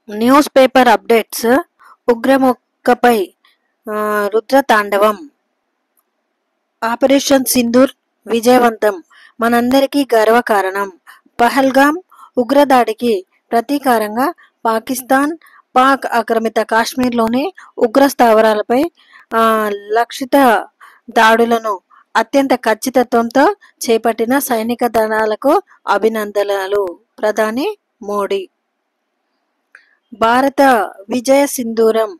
News paper updates. ఉగ్రముక్కపై రుద్రతాండవం. Operation Sindoor విజయవంతం, మనందరికీ గర్వకారణం. పహల్గామ్ ఉగ్రదాడికి ప్రతీకారంగా పాకిస్తాన్, పాక్ ఆక్రమిత కాశ్మీర్లోని ఉగ్ర స్థావరాలపై లక్షిత దాడులను అత్యంత ఖచ్చితత్వంతో చేపట్టిన సైనిక దళాలకు అభినందనలు. ప్రధాని మోడీ. భారత విజయ సింధూరం.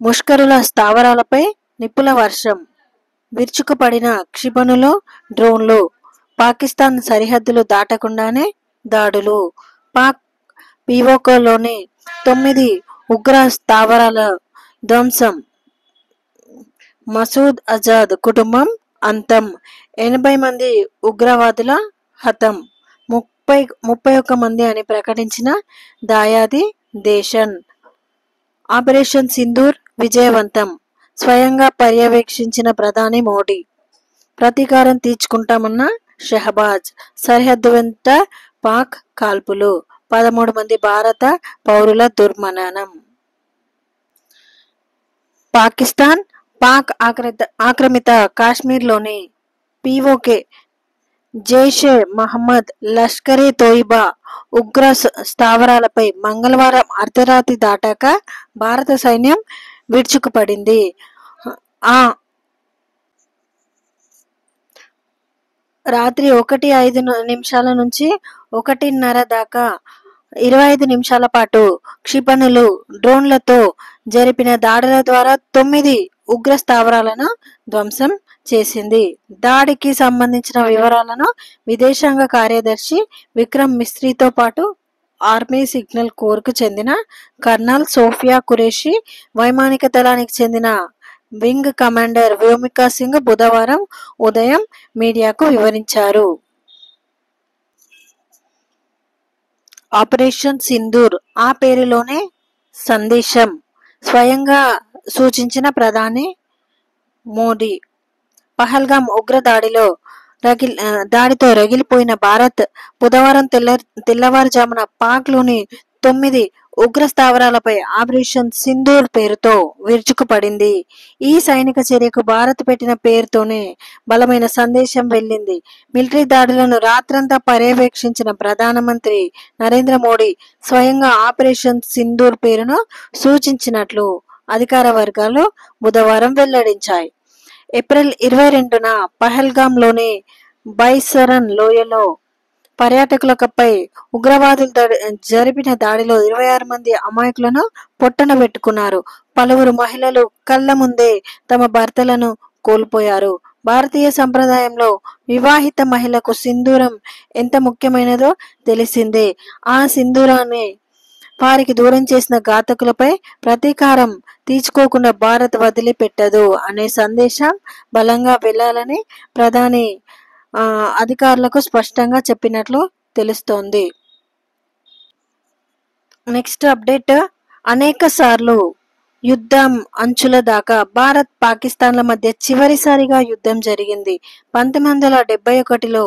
ముష్కరుల స్థావరాలపై నిప్పుల వర్షం, విరుచుకుపడిన క్షిపణులు, డ్రోన్లు. పాకిస్తాన్ సరిహద్దులు దాటకుండానే దాడులు. పాక్ పీఓకేలోని 9 ఉగ్ర స్థావరాల ధ్వంసం. మసూద్ అజాద్ కుటుంబం అంతం. 80 మంది ఉగ్రవాదుల హతం. 31 మంది అని ప్రకటించిన దాయాది దేశన్. ఆపరేషన్ సింధూర్ విజయవంతం, స్వయంగా పర్యవేక్షించిన ప్రధాని మోడీ. ప్రతీకారం తీర్చుకుంటామన్న షహబాజ్. సరిహద్దు వెంట పాక్ కాల్పులు. 13 మంది భారత పౌరుల దుర్మరణం. పాకిస్తాన్, పాక్ ఆక్రమిత కాశ్మీర్లోని పీఓకే, జైషే మహమ్మద్, లష్కరే తోయిబా ఉగ్ర స్థావరాలపై మంగళవారం అర్ధరాత్రి దాటాక భారత సైన్యం విరుచుకుపడింది. రాత్రి 1:05 నుంచి 1:30 దాకా 25 నిమిషాల పాటు క్షిపణులు, డ్రోన్లతో జరిపిన దాడుల ద్వారా 9 ఉగ్ర స్థావరాలను ధ్వంసం చేసింది. దాడికి సంబంధించిన వివరాలను విదేశాంగ కార్యదర్శి విక్రమ్ మిస్రీతో పాటు ఆర్మీ సిగ్నల్ కోర్కు చెందిన కర్నల్ సోఫియా ఖురేషీ, వైమానిక దళానికి చెందిన వింగ్ కమాండర్ వ్యోమికా సింగ్ బుధవారం ఉదయం మీడియాకు వివరించారు. ఆపరేషన్ సింధూర్, ఆ పేరులోనే సందేశం, స్వయంగా సూచించిన ప్రధాని మోడీ. పహల్గామ్ ఉగ్ర దాడితో రగిలిపోయిన భారత్ బుధవారం తెల్లవారుజామున పాక్లోని 9 ఉగ్ర స్థావరాలపై ఆపరేషన్ సింధూర్ పేరుతో విరుచుకుపడింది. ఈ సైనిక చర్యకు భారత్ పెట్టిన పేరుతోనే బలమైన సందేశం వెళ్ళింది. మిలిటరీ దాడులను రాత్రంతా పర్యవేక్షించిన ప్రధానమంత్రి నరేంద్ర మోడీ స్వయంగా ఆపరేషన్ సింధూర్ పేరును సూచించినట్లు అధికార వర్గాలు బుధవారం వెల్లడించాయి. ఏప్రిల్ 22న పహల్గామ్లోని బైసరన్ లోయలో పర్యాటకులపై ఉగ్రవాదులు జరిపిన దాడిలో 26 మంది అమాయకులను పొట్టన పెట్టుకున్నారు. పలువురు మహిళలు కళ్ల ముందే తమ భర్తలను కోల్పోయారు. భారతీయ సంప్రదాయంలో వివాహిత మహిళకు సింధూరం ఎంత ముఖ్యమైనదో తెలిసిందే. ఆ సింధూరాన్ని వారికి దూరం చేసిన ఘాతకులపై ప్రతీకారం తీర్చుకోకుండా భారత్ వదిలిపెట్టదు అనే సందేశం బలంగా వెళ్లాలని ప్రధాని అధికారులకు స్పష్టంగా చెప్పినట్లు తెలుస్తోంది. Next update. అనేక సార్లు యుద్ధం అంచుల దాకా భారత్ పాకిస్తాన్ల మధ్య చివరిసారిగా యుద్ధం జరిగింది 1971లో.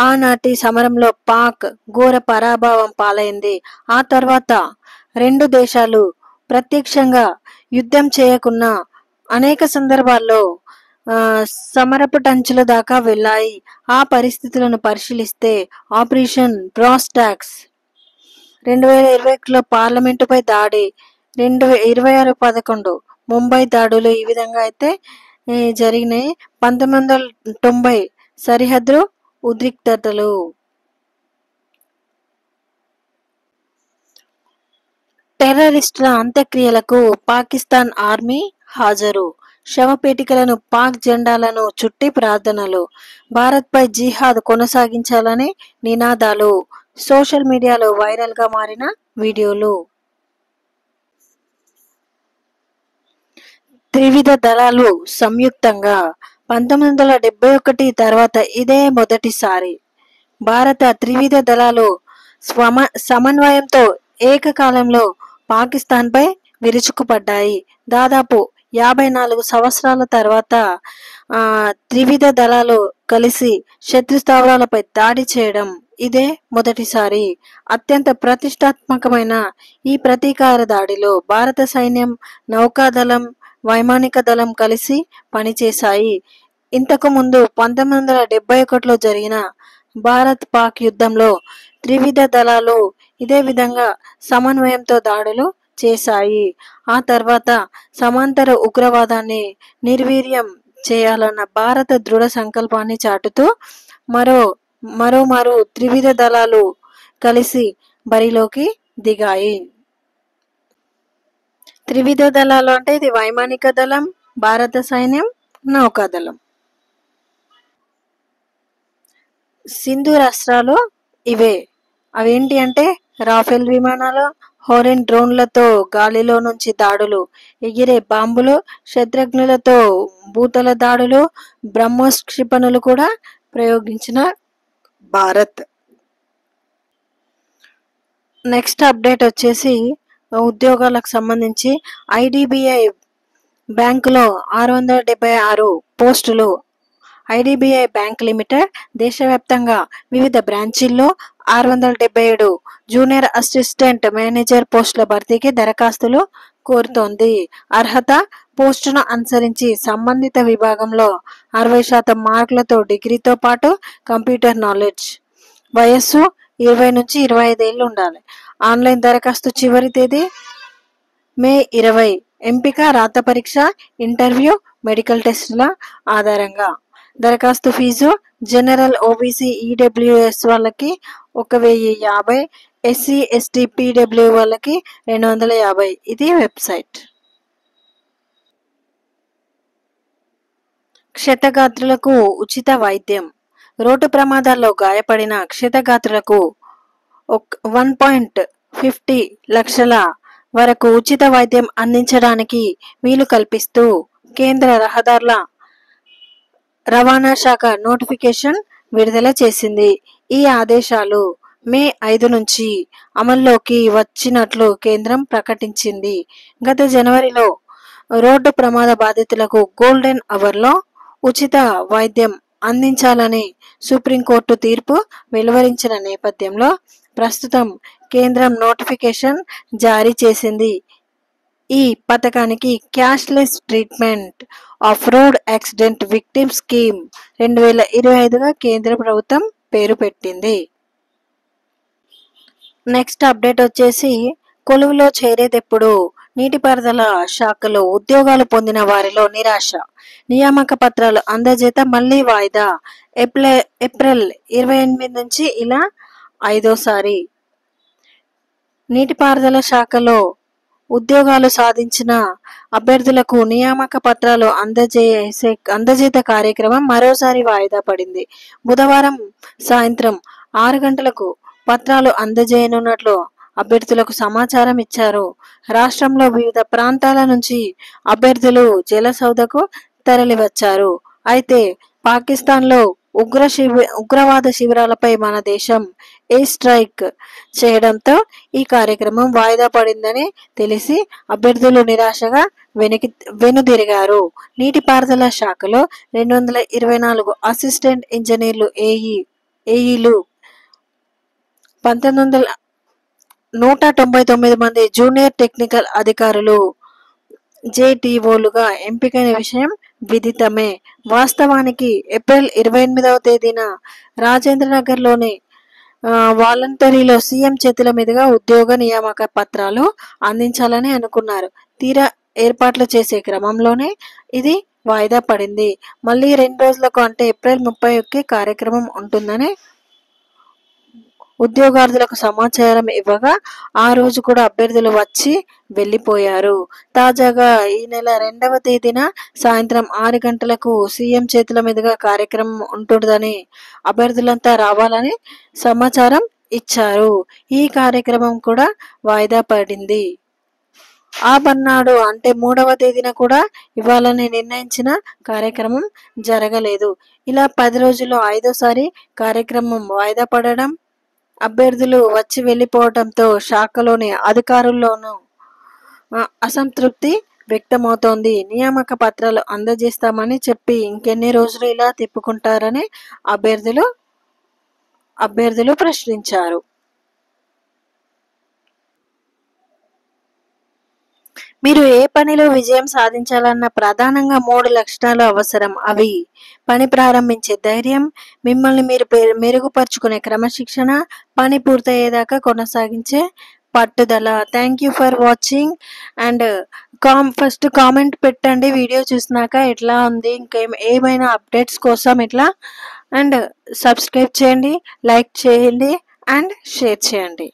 ఆనాటి సమరంలో పాక్ ఘోర పరాభవం పాలైంది. ఆ తర్వాత 2 దేశాలు ప్రత్యక్షంగా యుద్ధం చేయకున్నా అనేక సందర్భాల్లో సమరపుటంచుల దాకా వెళ్ళాయి. ఆ పరిస్థితులను పరిశీలిస్తే ఆపరేషన్ బ్రాస్ టాక్స్, 2021లో పార్లమెంటుపై దాడి, 26/11 ముంబై దాడులు ఈ విధంగా అయితే జరిగినాయి. 1990 సరిహద్దు ఉద్రిక్తతలు. టెర్రరిస్టుల అంత్యక్రియలకు పాకిస్తాన్ ఆర్మీ హాజరు. శవపేటికలను, పాక్ జెండాలను చుట్టి ప్రార్థనలు. భారత్పై జిహాద్ కొనసాగించాలని నినాదాలు. సోషల్ మీడియాలో వైరల్ గా మారిన వీడియోలు. త్రివిధ దళాలు సంయుక్తంగా 1971 తర్వాత ఇదే మొదటిసారి. భారత త్రివిధ దళాలు సమన్వయంతో ఏకకాలంలో పాకిస్తాన్పై విరుచుకుపడ్డాయి. దాదాపు 54 సంవత్సరాల తర్వాత త్రివిధ దళాలు కలిసి శత్రు స్థావరాలపై దాడి చేయడం ఇదే మొదటిసారి. అత్యంత ప్రతిష్టాత్మకమైన ఈ ప్రతీకార దాడిలో భారత సైన్యం, నౌకాదళం, వైమానిక దళం కలిసి పనిచేశాయి. ఇంతకు ముందు 1971లో జరిగిన భారత్-పాక్ యుద్ధంలో త్రివిధ దళాలు ఇదే విధంగా సమన్వయంతో దాడులు చేశాయి. ఆ తర్వాత సమాంతర ఉగ్రవాదాన్ని నిర్వీర్యం చేయాలన్న భారత దృఢ సంకల్పాన్ని చాటుతూ మరోమారు త్రివిధ దళాలు కలిసి బరిలోకి దిగాయి. త్రివిధ దళాలు అంటే ఇది వైమానిక దళం, భారత సైన్యం, నౌకాదళం. సింధూర్ అస్త్రాలు ఇవే. అవేంటి అంటే రాఫెల్ విమానాలు, హోరెన్ డ్రోన్లతో గాలిలో నుంచి దాడులు, ఎగిరే బాంబులు, శత్రుఘ్నులతో భూతల దాడులు, బ్రహ్మోస్ క్షిపణులు కూడా ప్రయోగించిన భారత్. నెక్స్ట్ అప్డేట్ వచ్చేసి ఉద్యోగాలకు సంబంధించి ఐడిబిఐ బ్యాంకులో 676 పోస్టులు. ఐడిబిఐ బ్యాంక్ లిమిటెడ్ దేశవ్యాప్తంగా వివిధ బ్రాంచీల్లో 677 జూనియర్ అసిస్టెంట్ మేనేజర్ పోస్టుల భర్తీకి దరఖాస్తులు కోరుతోంది. అర్హత పోస్టును అనుసరించి సంబంధిత విభాగంలో 60% మార్కులతో డిగ్రీతో పాటు కంప్యూటర్ నాలెడ్జ్. వయస్సు 20 నుంచి 25 ఏళ్ళు ఉండాలి. ఆన్లైన్ దరఖాస్తు చివరి తేదీ మే 20. ఎంపిక రాత పరీక్ష, ఇంటర్వ్యూ, మెడికల్ టెస్టుల ఆధారంగా. దరఖాస్తు ఫీజు జనరల్, ఓబీసీ, ఈడబ్ల్యూఎస్ వాళ్ళకి 1050, ఎస్సీ, ఎస్టీ, పీడబ్ల్యూ వాళ్ళకి 250. ఇది వెబ్సైట్. క్షతగాత్రులకు ఉచిత వైద్యం. రోడ్డు ప్రమాదాల్లో గాయపడిన క్షతగాత్రులకు 1.50 లక్షల వరకు ఉచిత వైద్యం అందించడానికి వీలు కల్పిస్తూ కేంద్ర రహదారుల రవాణా శాఖ నోటిఫికేషన్ విడుదల చేసింది. ఈ ఆదేశాలు మే 5 నుంచి అమల్లోకి వచ్చినట్లు కేంద్రం ప్రకటించింది. గత జనవరిలో రోడ్డు ప్రమాద బాధితులకు గోల్డెన్ అవర్లో ఉచిత వైద్యం అందించాలని సుప్రీంకోర్టు తీర్పు వెలువరించిన నేపథ్యంలో ప్రస్తుతం కేంద్రం నోటిఫికేషన్ జారీ చేసింది. ఈ పథకానికి cashless treatment of road accident victim scheme 2025గా కేంద్ర ప్రభుత్వం పేరు పెట్టింది. నెక్స్ట్ అప్డేట్ వచ్చేసి కొలువులో చేరేదెప్పుడు? నీటిపారుదల శాఖలో ఉద్యోగాలు పొందిన వారిలో నిరాశ. నియామక పత్రాలు అందజేత మళ్లీ వాయిదా. ఏప్రిల్ 28 నుంచి ఇలా 5వసారి. నీటిపారుదల శాఖలో ఉద్యోగాలు సాధించిన అభ్యర్థులకు నియామక పత్రాలు అందజేత కార్యక్రమం మరోసారి వాయిదా పడింది. బుధవారం సాయంత్రం 6 గంటలకు పత్రాలు అందజేయనున్నట్లు అభ్యర్థులకు సమాచారం ఇచ్చారు. రాష్ట్రంలో వివిధ ప్రాంతాల నుంచి అభ్యర్థులు జలసౌదకు తరలివచ్చారు. అయితే పాకిస్తాన్లో ఉగ్రవాద శిబిరాలపై మన దేశం ఎయిర్ స్ట్రైక్ చేయడంతో ఈ కార్యక్రమం వాయిదా పడిందని తెలిసి అభ్యర్థులు నిరాశగా వెనుదిరిగారు. నీటిపారుదల శాఖలో 224 అసిస్టెంట్ ఇంజనీర్లు, ఏఈలు, 199 మంది జూనియర్ టెక్నికల్ అధికారులు, జేటీఓలుగా ఎంపికైన విషయం విదితమే. వాస్తవానికి ఏప్రిల్ 28వ తేదీన రాజేంద్రనగర్లోని వాలంటరీలో సీఎం చేతుల మీదుగా ఉద్యోగ నియామక పత్రాలు అందించాలని అనుకున్నారు. తీరా ఏర్పాట్లు చేసే క్రమంలోనే ఇది వాయిదా పడింది. మళ్ళీ 2 రోజులకు అంటే ఏప్రిల్ 30కి కార్యక్రమం ఉంటుందని ఉద్యోగార్థులకు సమాచారం ఇవ్వగా ఆ రోజు కూడా అభ్యర్థులు వచ్చి వెళ్లిపోయారు. తాజాగా ఈ నెల 2వ తేదీన సాయంత్రం 6 గంటలకు సీఎం చేతుల మీదుగా కార్యక్రమం ఉంటుందని అభ్యర్థులంతా రావాలని సమాచారం ఇచ్చారు. ఈ కార్యక్రమం కూడా వాయిదా పడింది. ఆ మర్నాడు అంటే 3వ తేదీన కూడా ఇవ్వాలని నిర్ణయించిన కార్యక్రమం జరగలేదు. ఇలా 10 రోజుల్లో 5వసారి కార్యక్రమం వాయిదా పడడం, అభ్యర్థులు వచ్చి వెళ్లిపోవడంతో శాఖలోని అధికారుల్లోనూ అసంతృప్తి వ్యక్తమవుతోంది. నియామక పత్రాలు అందజేస్తామని చెప్పి ఇంకెన్ని రోజులు ఇలా తిప్పుకుంటారని అభ్యర్థులు అభ్యర్థులు ప్రశ్నించారు. మీరు ఏ పనిలో విజయం సాధించాలన్నా ప్రధానంగా 3 లక్షణాలు అవసరం. అవి: పని ప్రారంభించే ధైర్యం, మిమ్మల్ని మీరు మెరుగుపరుచుకునే క్రమశిక్షణ, పని పూర్తయ్యేదాకా కొనసాగించే పట్టుదల. Thank you for watching. And first comment పెట్టండి వీడియో చూసినాక ఎట్లా ఉంది, ఏమైనా అప్డేట్స్ కోసం ఇట్లా. అండ్ సబ్స్క్రైబ్ చేయండి, లైక్ చేయండి అండ్ షేర్ చేయండి.